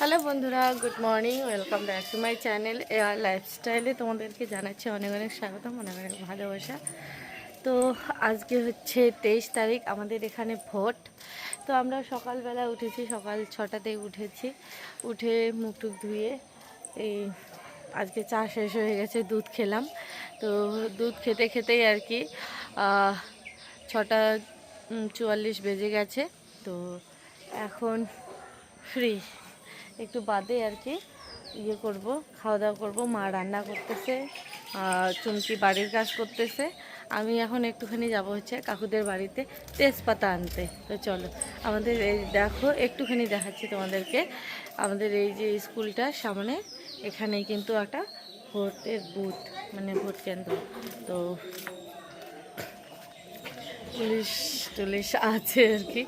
Hello বন্ধুরা, good morning, welcome back to my channel AR লাইফস্টাইলে তোমাদেরকে জানাচ্ছি অনেক অনেক স্বাগতম, অনেক অনেক ভালোবাসা। তো আজকে হচ্ছে 23 তারিখ, আমাদের এখানে ভোট। তো আমরা সকালবেলা উঠেছি, সকাল 6টাতেই উঠেছি। উঠে মুখ টুক ধুয়ে এই আজকে চা শেষ হয়ে গেছে, দুধ খেলাম। তো দুধ খেতে খেতেই আর কি 6টা 44 বেজে গেছে। তো এখন ফ্রি, একটু বাদে আর কি করব, খাওয়া দাওয়া করবো। মা রান্না করতেছে, চুমকি বাড়ির কাজ করতেছে। আমি এখন একটুখানি যাব হচ্ছে কাকুদের বাড়িতে তেজপাতা আনতে। তো চলো, আমাদের এই দেখো, একটুখানি দেখাচ্ছি তোমাদেরকে। আমাদের এই যে স্কুলটার সামনে, এখানেই কিন্তু একটা ভোটের বুথ, মানে ভোট কেন্দ্র। তো পুলিশ টুলিশ আছে আর কি।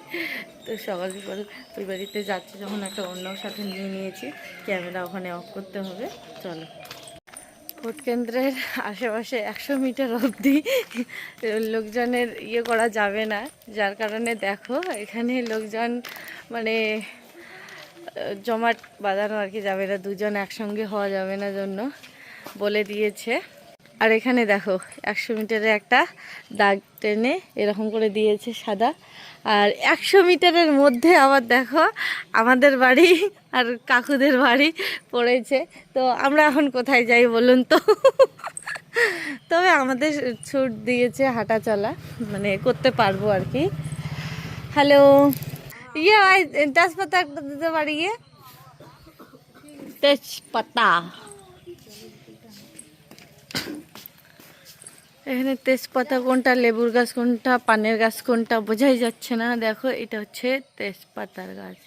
তো সকাল সকাল ওই বাড়িতে যাচ্ছি যখন, একটা অন্যর সাথে নিয়ে নিয়েছি, ক্যামেরা ওখানে অফ করতে হবে। চলো, ভোট কেন্দ্রের আশেপাশে 100 মিটার অবধি লোকজনের করা যাবে না, যার কারণে দেখো এখানে লোকজন মানে জমাট বাঁধানো আর কি যাবে না, দুজন একসঙ্গে হওয়া যাবে না জন্য বলে দিয়েছে। আর এখানে দেখো 100 মিটারে একটা দাগ টেনে এরকম করে দিয়েছে সাদা। আর 100 মিটারের মধ্যে আবার দেখো আমাদের বাড়ি আর কাকুদের বাড়ি পড়েছে। তো আমরা এখন কোথায় যাই বলুন তো? তবে আমাদের ছুট দিয়েছে হাঁটা চলা, মানে করতে পারবো আর কি। হ্যালো, তেজপাতা একটা দিতে পারি? তেজপাতা, এখানে তেজপাতা কোনটা, লেবুর গাছ কোনটা, পানের গাছ কোনটা বোঝাই যাচ্ছে না। দেখো, এটা হচ্ছে তেজপাতার গাছ।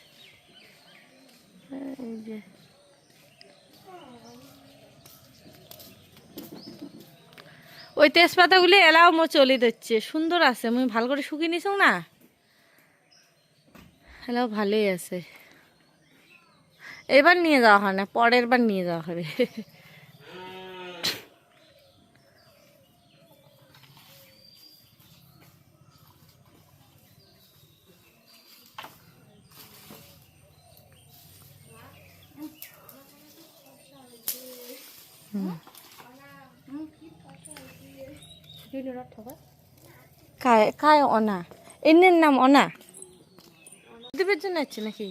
এই যে ওই তেজপাতাগুলি এলাও চলি দিচ্ছে, সুন্দর আছে। মুই ভাল করে শুকিয়ে নিছ না, এলাও ভালোই আছে। এবার নিয়ে যাওয়া হয় না, পরের বার নিয়ে যাওয়া হবে। কায় অনা, এনের নাম অনা, দেবের জন্য আছে নাকি?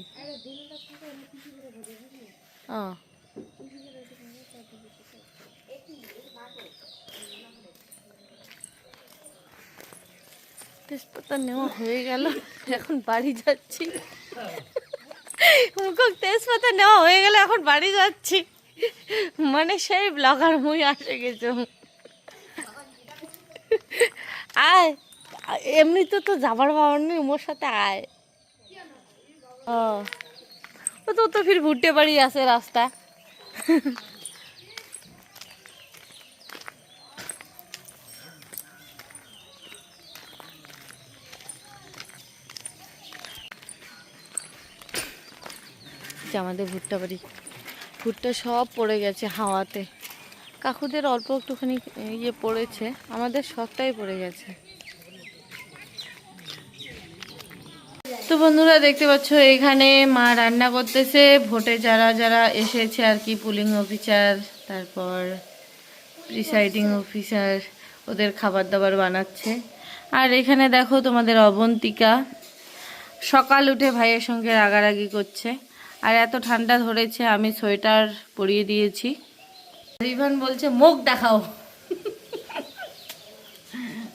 ও, তেজপাতা নেওয়া হয়ে গেল, এখন বাড়ি যাচ্ছি। তেজপাতা নেওয়া হয়ে গেল, এখন বাড়ি যাচ্ছি। মানে সেই ব্লগার মুই আসে গেছ। আয়, এমনিতে তো যাবার বাবার নেই, ওর সাথে আয়। ও তো তো ফির ভুট্টে বাড়ি আছে রাস্তা। আমাদের ভুট্টা বাড়ি, ভুট্টা সব পড়ে গেছে হাওয়াতে। কাকুদের অল্প একটুখানি পড়েছে, আমাদের সবটাই পড়ে গেছে। তো বন্ধুরা দেখতে পাচ্ছ, এখানে মা রান্না করতেছে। ভোটে যারা যারা এসেছে আর কি, পুলিং অফিসার, তারপর প্রিসাইডিং অফিসার, ওদের খাবার দাবার বানাচ্ছে। আর এখানে দেখো তোমাদের অবন্তিকা সকাল উঠে ভাইয়ের সঙ্গে রাগারাগি করছে। আর এত ঠান্ডা ধরেছে, আমি সোয়েটার পরিয়ে দিয়েছি। রিভান বলছে মুখ দেখাও,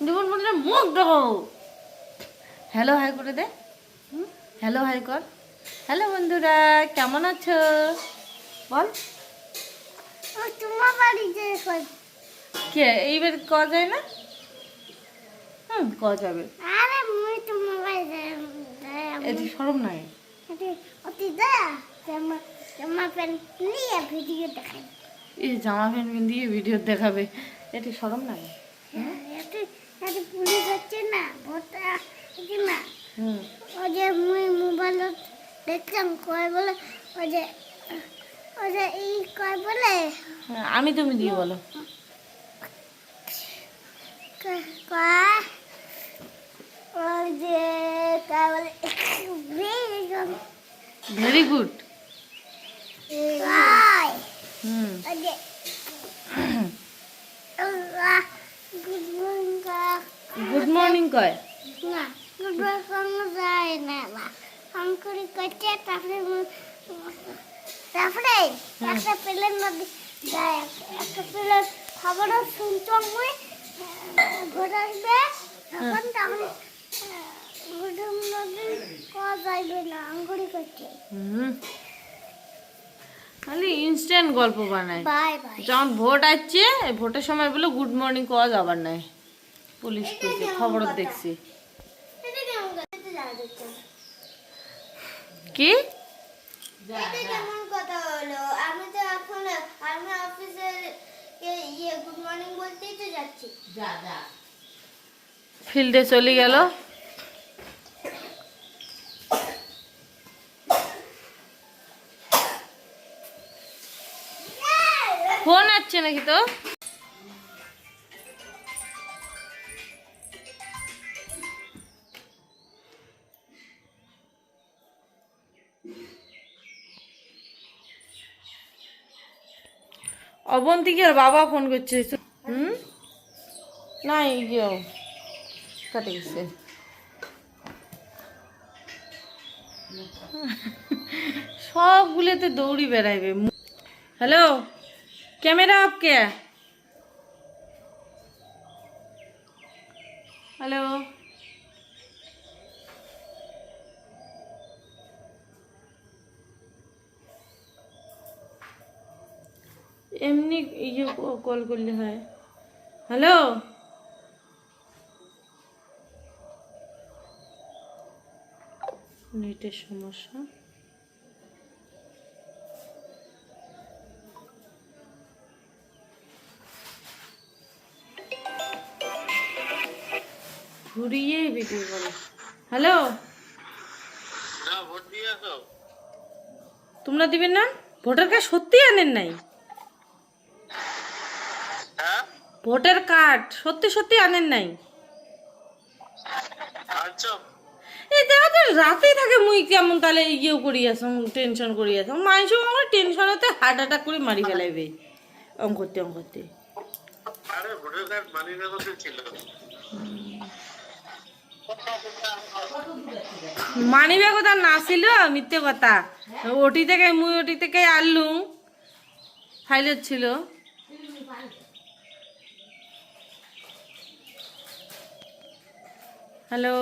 রিভান বলছে মুখ দেখাও। হ্যালো হাই করে দে, হ্যালো হাই কর। হ্যালো বন্ধুরা, কেমন আছো বল। তোমার বাড়ি কে এইবার কওয়া যায় না? কওয়া যাবে। এটি শরম নাই, জামা প্যান্ট দিয়ে ভিডিও দেখাবে, এটি শরম নাই? পুলিশ হচ্ছে না, ওই যে মুই মোবাইল দেখলাম, কয় বলে ওই যে এই কয় বলে, আমি তুমি দিয়ে বলো, ওই যে কয় বলে ভেরি গুড। হুম গুড মর্নিং কয় না গুড মর্নিং যায় না অঙ্কুরি করছে তারপরে একটা প্লেন নদী যায় একটা প্লেন খবরও শুনছো আমি ঘুরে আসবে তখন তখন গুডুম নদী কোয়া যাইবে না অঙ্কুরি করছে খালি ইনস্ট্যান্ট গল্প বানায়। বাই বাই যখন ভোট আসছে ভোটের সময় বলে গুড মর্নিং কোয়া যাবার নাই, পুলিশ কইছে, খবর দেখছি। এটা কেমন কথা জানা যাচ্ছে কি এটা কেমন কথা হলো? আমি তো এখন আমি অফিসের গুড মর্নিং বলতেই তো যাচ্ছি। ফিল্ডে চলে গেল। ফোন আসছে নাকি তো? অবন্তিকের বাবা ফোন করছে। না ইয়েও কাটে গেছে। সবগুলোতে দৌড়ি বেড়াইবে। হ্যালো, ক্যামেরা অফ কে? হ্যালো, এমনি ইয়ে কল করলে হয়। হ্যালো, নেটের সমস্যা। ঘুরিয়ে ভিডিও করে। হ্যালো, তোমরা দিবেন না? ভোটার কার্ড সত্যি আনেন নাই? ভোটার কার্ড সত্যি সত্যি আনেন নাই? এই দেখো তো রাতেই থাকে, মুই কেমন তাহলে ইয়েও করি আস, টেনশন করি আস, মানুষ আমার টেনশনতে হার্ট অ্যাটাক করে মারি ফেলাইবে অঙ্ক করতে। মানিবে কথা না ছিল, মিথ্যে কথা। ওটি থেকে আনলুম, ফাইলের ছিল। হ্যালো,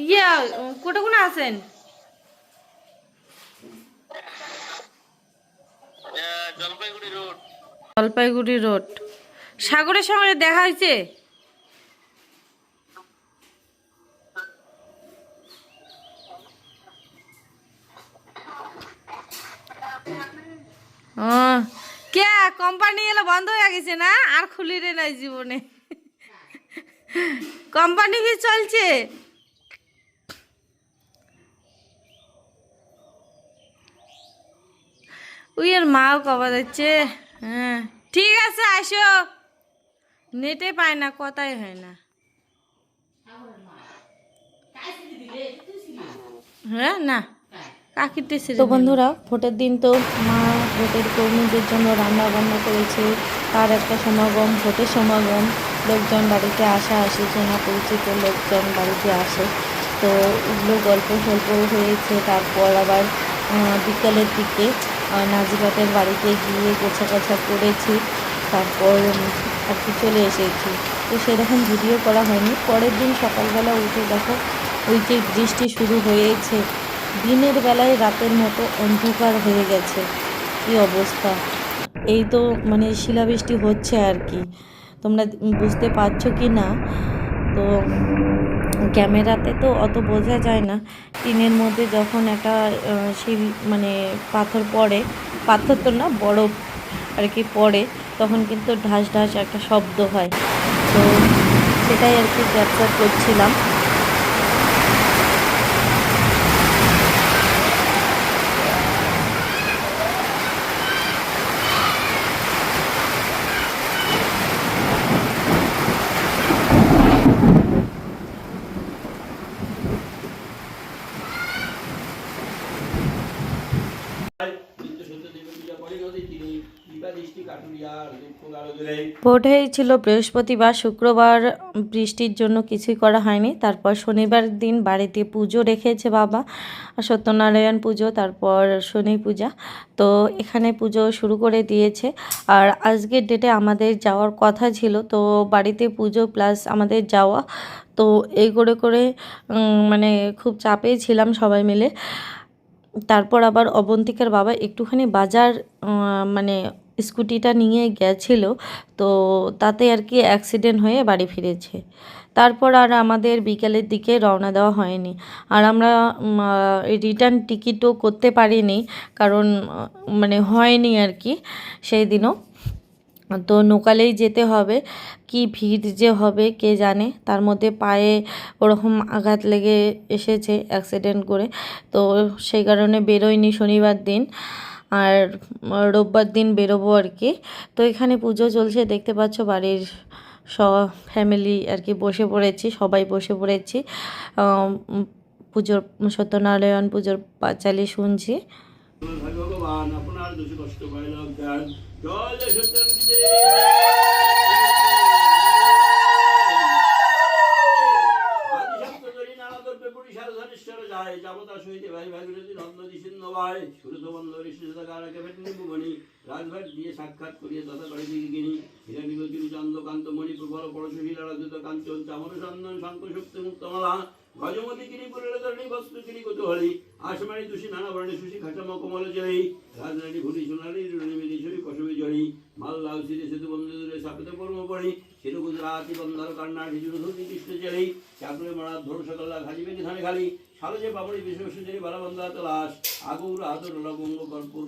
ইয়া কোন আছেন? জলপাইগুড়ি রোড। সাগরের সঙ্গে দেখা হয়েছে? কে কোম্পানি এলো বন্ধ হয়ে গেছে না? আর খুলি রে নাই জীবনে। কোম্পানি কি চলছে? ওই আর মাও কবা যাচ্ছে। হ্যাঁ ঠিক আছে, আসো। নেটে পায় না, কথাই হয় না। হ্যাঁ না তো বন্ধুরা, ভোটের দিন তো মা ভোটের কর্মীদের জন্য রান্না বান্না করেছে। তার একটা সমাগম, ভোটের সমাগম, লোকজন বাড়িতে আসে চেনা পরিচিত লোকজন বাড়িতে আসে। তো ওগুলো গল্প স্বল্প হয়েছে। তারপর আবার বিকালের দিকে নাজিবাতের বাড়িতে গিয়ে গোছা করেছি। তারপর আর কি চলে এসেছি। তো সেরকম ভিডিও করা হয়নি। পরের দিন সকালবেলা উঠে দেখো ওই যে বৃষ্টি শুরু হয়েছে, দিনের বেলায় রাতের মতো অন্ধকার হয়ে গেছে। কি অবস্থা! এই তো মানে শিলাবৃষ্টি হচ্ছে আর কি, তোমরা বুঝতে পারছো কি না। তো ক্যামেরাতে তো অত বোঝা যায় না। টিনের মধ্যে যখন একটা শিল মানে পাথর পড়ে, পাথর তো না বরফ আর কি পড়ে, তখন কিন্তু ঢাস ঢাস একটা শব্দ হয়। তো সেটাই আর কি ক্যাপচার করছিলাম। ভোট হয়েছিল বৃহস্পতিবার, শুক্রবার বৃষ্টির জন্য কিছুই করা হয়নি। তারপর শনিবার দিন বাড়িতে পুজো রেখেছে বাবা, সত্যনারায়ণ পুজো, তারপর শনি পূজা। তো এখানে পুজো শুরু করে দিয়েছে। আর আজকের ডেটে আমাদের যাওয়ার কথা ছিল, তো বাড়িতে পুজো প্লাস আমাদের যাওয়া, তো এই করে করে মানে খুব চাপেই ছিলাম সবাই মিলে। তারপর আবার অবন্তিকার বাবা একটুখানি বাজার মানে স্কুটিটা নিয়ে গেছিলো, তো তাতে আর কি অ্যাক্সিডেন্ট হয়ে বাড়ি ফিরেছে। তারপর আর আমাদের বিকেলের দিকে রওনা দেওয়া হয়নি। আর আমরা রিটার্ন টিকিটও করতে পারিনি, কারণ মানে হয়নি আর কি সেই দিনও। তো নৌকালেই যেতে হবে, কি ভিড় যে হবে কে জানে। তার মধ্যে পায়ে ওরকম আঘাত লেগে এসেছে অ্যাক্সিডেন্ট করে, তো সেই কারণে বেরোয়নি শনিবার দিন। আর রোববার দিন বেরোবো আর কি। তো এখানে পুজো চলছে, দেখতে পাচ্ছ বাড়ির সব ফ্যামিলি আর কি বসে পড়েছি, সবাই বসে পড়েছি পুজোর, সত্যনারায়ণ পুজোর পাঁচালি শুনছি। ভগবান আপনার দোষে কষ্ট পাইলাম জ্ঞান জয় জয় সত্যি রাজভাট দিয়ে সাক্ষাৎ করিয়া তথা করে দিকে গিনি হিরণিগিনি চন্দ্রকান্ত মণি প্রবল পরশুশীল রাজুত কাঞ্চন চামর সন্দন শঙ্খ শক্তি মুক্তমালা গজমতি কিনি পুরী বস্তু কিনি কৌতূহলী আসমানি তুষি নানা বর্ণে সুশি খাটম কমল জয়ী রাজরানী ঘুরি সোনালী রণিমিশ্বরী কসবী জয়ী মাল্লাউ সিরে সেতু বন্ধু দূরে সাপিত পরম পড়ি শিরু গুজরাতি বন্দর কন্যা ঢিজুর ধুতি কৃষ্ণ চলি চাকরে মারা ধর সকল্লা ঘাজিবে ধানে খালি সালজে বাবড়ি বিশ্বসুন্দরী বালাবন্ধা তলাশ আগুর আদর লবঙ্গ কর্পূর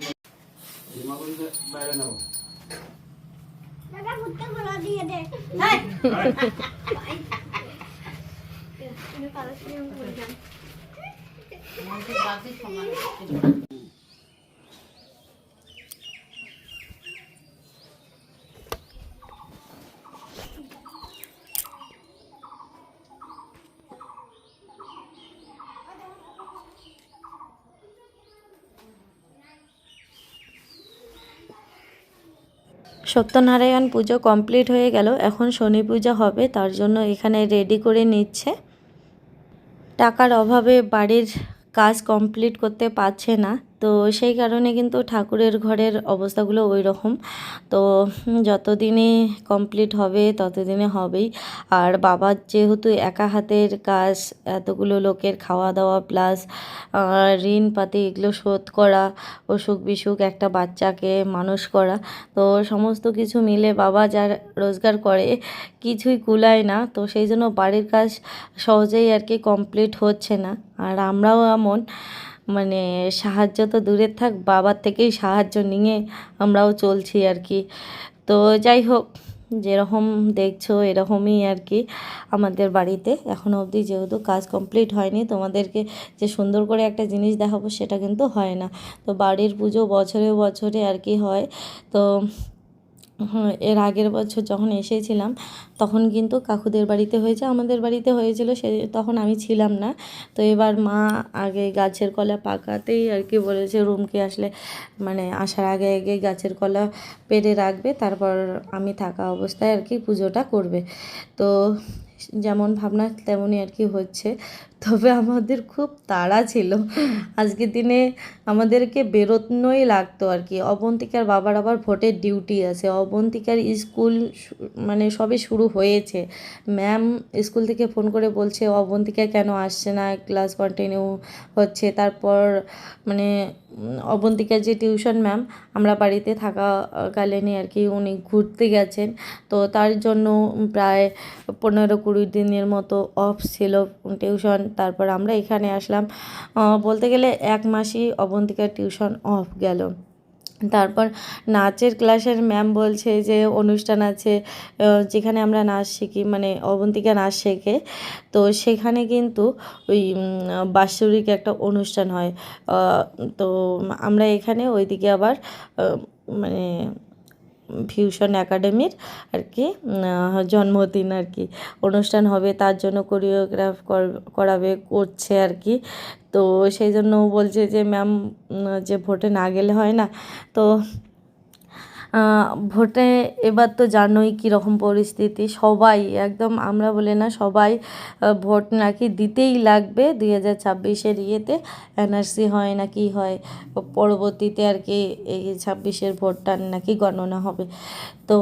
মা বলি বাইরে নাও দাদা মুত্তে বলা দিয়ে দে তুমি কালো সিনেমা করে যান আমাদের বাকি সমান সত্যনারায়ণ পুজো কমপ্লিট হয়ে গেল, এখন শনি পূজা হবে, তার জন্য এখানে রেডি করে নিচ্ছে। টাকার অভাবে বাড়ির কাজ কমপ্লিট করতে পারছে না, তো সেই কারণে কিন্তু ঠাকুরের ঘরের অবস্থাগুলো ওই রকম। তো যতদিনে কমপ্লিট হবে ততদিনে হবেই। আর বাবার যেহেতু একা হাতের কাজ, এতগুলো লোকের খাওয়া দাওয়া প্লাস ঋণ পাতি এগুলো শোধ করা, অসুখ বিসুখ একটা বাচ্চাকে মানুষ করা, তো সমস্ত কিছু মিলে বাবা যা রোজগার করে কিছুই কুলায় না। তো সেই জন্য বাড়ির কাজ সহজেই আর কি কমপ্লিট হচ্ছে না। আর আমরাও এমন, মানে সাহায্য তো দূরের থাক, বাবার থেকেই সাহায্য নিয়ে আমরাও চলছি আর কি। তো যাই হোক, যেরকম দেখছো এরকমই আর কি আমাদের বাড়িতে এখনও অবধি, যেহেতু কাজ কমপ্লিট হয়নি, তোমাদেরকে যে সুন্দর করে একটা জিনিস দেখাবো সেটা কিন্তু হয় না। তো বাড়ির পুজো বছরে বছরে আর কি হয়। তো এর আগের বছর যখন এসেছিলাম তখন কিন্তু কাকুদের বাড়িতে হয়েছে, আমাদের বাড়িতে হয়েছিল, সে তখন আমি ছিলাম না। তো এবার মা আগে গাছের কলা পাকাতেই আর কি বলেছে রুমকে আসলে, মানে আসার আগে আগে গাছের কলা পেড়ে রাখবে, তারপর আমি থাকা অবস্থায় আর কি পুজোটা করবে। তো যেমন ভাবনা তেমনই আর কি হচ্ছে। তবে আমাদের খুব তাড়া ছিল আজকের দিনে, আমাদেরকে বেরোনোই লাগতো আর কি। অবন্তিকার বাবার আবার ভোটের ডিউটি আছে, অবন্তিকার স্কুল মানে সবে শুরু হয়েছে। ম্যাম স্কুল থেকে ফোন করে বলছে অবন্তিকা কেন আসছে না, ক্লাস কন্টিনিউ হচ্ছে। তারপর মানে অবন্তিকার যে টিউশন ম্যাম, আমরা বাড়িতে থাকাকালীনই আর কি উনি ঘুরতে গেছেন, তো তার জন্য প্রায় 15-20 দিনের মতো অফ ছিল টিউশন। তারপর আমরা এখানে আসলাম, বলতে গেলে 1 মাসই অবন্তিকার টিউশন অফ গেল। তারপর নাচের ক্লাসের ম্যাম বলছে যে অনুষ্ঠান আছে, যেখানে আমরা নাচ শিখি, মানে অবন্তিকা নাচ শেখে, তো সেখানে কিন্তু ওই বাৎসরিক একটা অনুষ্ঠান হয়। তো আমরা এখানে ওইদিকে আবার মানে ফিউশন একাডেমির আর কি জন্মদিন আর কি অনুষ্ঠান হবে, তার জন্য কোরিওগ্রাফ করাবে, করছে আর কি। তো সেই জন্য বলছে যে ম্যাম যে ভোটে না গেলে হয় না। তো ভোটে এবার তো জানোই কীরকম পরিস্থিতি, সবাই একদম, আমরা বলে না সবাই ভোট নাকি দিতেই লাগবে 2026-এর ইয়েতে, এনআরসি হয় না কি হয় পরবর্তীতে আর কি, এই 26-এর ভোটটা নাকি গণনা হবে। তো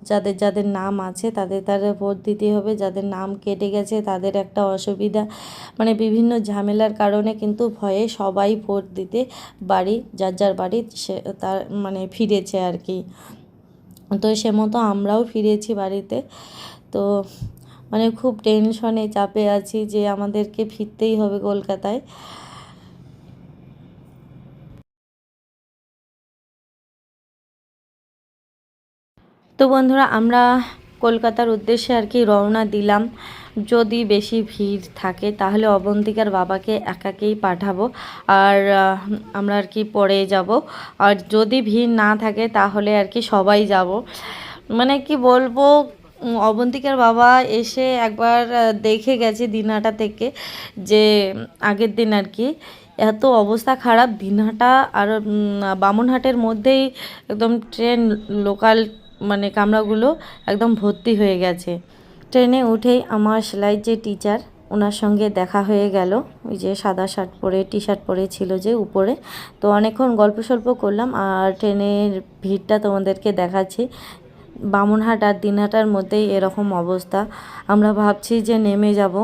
যাদের যাদের নাম আছে তাদের ভোট দিতে হবে, যাদের নাম কেটে গেছে তাদের একটা অসুবিধা, মানে বিভিন্ন ঝামেলার কারণে কিন্তু ভয়ে সবাই ভোট দিতে যার যার বাড়ি সে তার মানে ফিরেছে আর কি। তো সে মতো আমরাও ফিরেছি বাড়িতে। তো মানে খুব টেনশনে চাপে আছি যে আমাদেরকে ফিরতেই হবে কলকাতায়। তো বন্ধুরা, আমরা কলকাতার উদ্দেশ্যে আর কি রওনা দিলাম। যদি বেশি ভিড় থাকে তাহলে অবন্তিকার বাবাকে একাকেই পাঠাবো, আর আমরা আর কি পরে যাব। আর যদি ভিড় না থাকে তাহলে আর কি সবাই যাব। মানে কি বলবো, অবন্তিকার বাবা এসে একবার দেখে গেছে দিনহাটা থেকে, যে আগের দিন আর কি এত অবস্থা খারাপ দিনহাটা আর বামুনহাটের মধ্যেই একদম ট্রেন লোকাল মানে কামরাগুলো একদম ভর্তি হয়ে গেছে। ট্রেনে উঠেই আমার সেলাইয়ের যে টিচার, ওনার সঙ্গে দেখা হয়ে গেল, ওই যে সাদা শার্ট পরে টি শার্ট পরে ছিল যে উপরে। তো অনেকক্ষণ গল্প সল্প করলাম, আর ট্রেনের ভিড়টা তোমাদেরকে দেখাচ্ছি। বামুনহাট আর দিনহাটার মধ্যেই এরকম অবস্থা। আমরা ভাবছি যে নেমে যাব,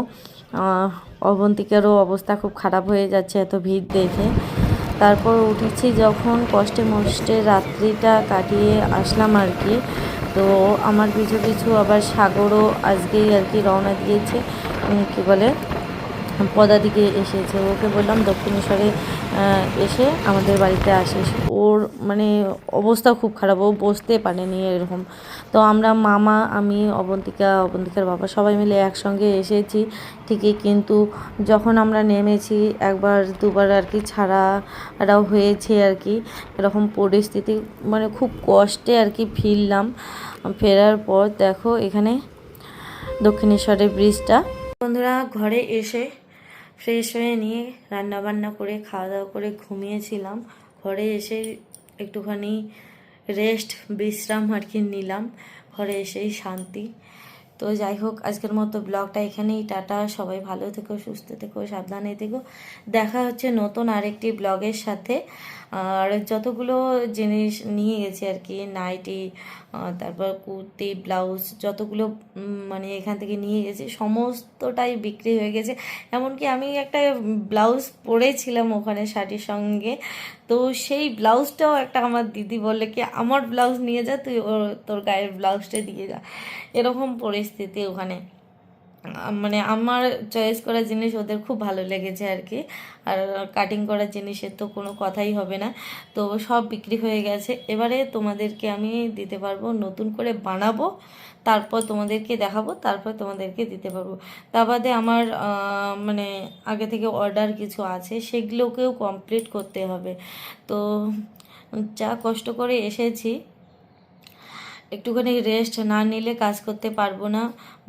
অবন্তিকারও অবস্থা খুব খারাপ হয়ে যাচ্ছে এত ভিড় দেখে। তারপর উঠেছি যখন, কষ্টে মষ্টে রাত্রিটা কাটিয়ে আসলাম আর কি। তো আমার পিছু পিছু আবার সাগরও আজকেই আর কি রওনা দিয়েছে, কী বলে পদা দিকে এসেছে। ওকে বললাম দক্ষিণেশ্বরে এসে আমাদের বাড়িতে আসিস। ওর মানে অবস্থা খুব খারাপ, ও বসতে পারেনি এরকম। তো আমরা মামা, আমি, অবন্তিকার বাবা সবাই মিলে একসঙ্গে এসেছি ঠিকই, কিন্তু যখন আমরা নেমেছি একবার দুবার আর কি ছাড়াও হয়েছে আর কি। এরকম পরিস্থিতি মানে খুব কষ্টে আর কি ফিরলাম। ফেরার পর দেখো এখানে দক্ষিণেশ্বরের ব্রিজটা। বন্ধুরা, ঘরে এসে ফ্রেশ হয়ে নিয়ে রান্নাবান্না করে খাওয়া দাওয়া করে ঘুমিয়েছিলাম। ঘরে এসে একটুখানি রেস্ট বিশ্রাম আর কি নিলাম, ঘরে এসেই শান্তি। তো যাই হোক, আজকের মতো ব্লগটা এখানেই, টাটা। সবাই ভালো থেকো, সুস্থ থেকো, সাবধানে থেকো। দেখা হচ্ছে নতুন আরেকটি ব্লগের সাথে। আর যতগুলো জিনিস নিয়ে গেছি আর কি, নাইটি, তারপর কুর্তি, ব্লাউজ, যতগুলো মানে এখান থেকে নিয়ে গেছি সমস্তটাই বিক্রি হয়ে গেছে। এমনকি আমি একটা ব্লাউজ পরেছিলাম ওখানে শাড়ির সঙ্গে, তো সেই ব্লাউজটাও একটা আমার দিদি বললে কি আমার ব্লাউজ নিয়ে যা, তুই তোর গায়ের ব্লাউজটা দিয়ে যা। এরকম পরিস্থিতি ওখানে। মানে আমার চয়েস করা জিনিস ওদের খুব ভালো লেগেছে আর কি। আর কাটিং করা জিনিসের তো কোনো কথাই হবে না। তো সব বিক্রি হয়ে গেছে। এবারে তোমাদেরকে আমি দিতে পারবো, নতুন করে বানাবো, তারপর তোমাদেরকে দেখাবো, তারপর তোমাদেরকে দিতে পারবো। তা বাদে আমার মানে আগে থেকে অর্ডার কিছু আছে, সেগুলোকেও কমপ্লিট করতে হবে। তো যা কষ্ট করে এসেছি, একটুখানি রেস্ট না নিলে কাজ করতে পারবো না।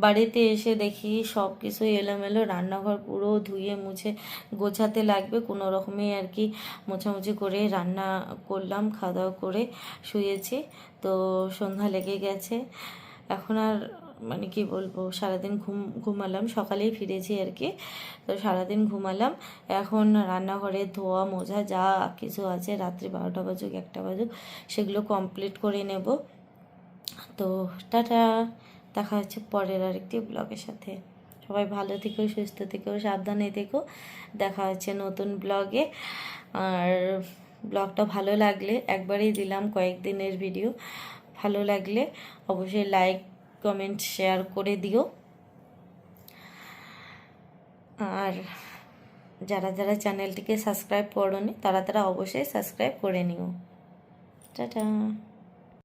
বাড়িতে এসে দেখি সব কিছু এলোমেলো, রান্নাঘর পুরো ধুয়ে মুছে গোছাতে লাগবে কোনো রকমে আর কি। মোছামুছি করে রান্না করলাম, খাওয়া দাওয়া করে শুয়েছি। তো সন্ধ্যা লেগে গেছে, এখন আর মানে কি বলবো, সারাদিন ঘুমালাম, সকালেই ফিরেছি আর কি। তো সারাদিন ঘুমালাম, এখন রান্নাঘরে ধোয়া মোছা যা কিছু আছে, রাত্রি 12টা বাজুক 1টা বাজুক সেগুলো কমপ্লিট করে নেব। তো টাটা, দেখা হচ্ছে পরের আরেকটি ব্লগের সাথে। সবাই ভালো থেকো, সুস্থ থেকো, সাবধানে থেকো। দেখা হচ্ছে নতুন ব্লগে। আর ব্লগটা ভালো লাগলে, একবারেই দিলাম কয়েকদিনের ভিডিও, ভালো লাগলে অবশ্যই লাইক কমেন্ট শেয়ার করে দিও। আর যারা যারা চ্যানেলটিকে সাবস্ক্রাইব করোনি তারা অবশ্যই সাবস্ক্রাইব করে নিও। টাটা।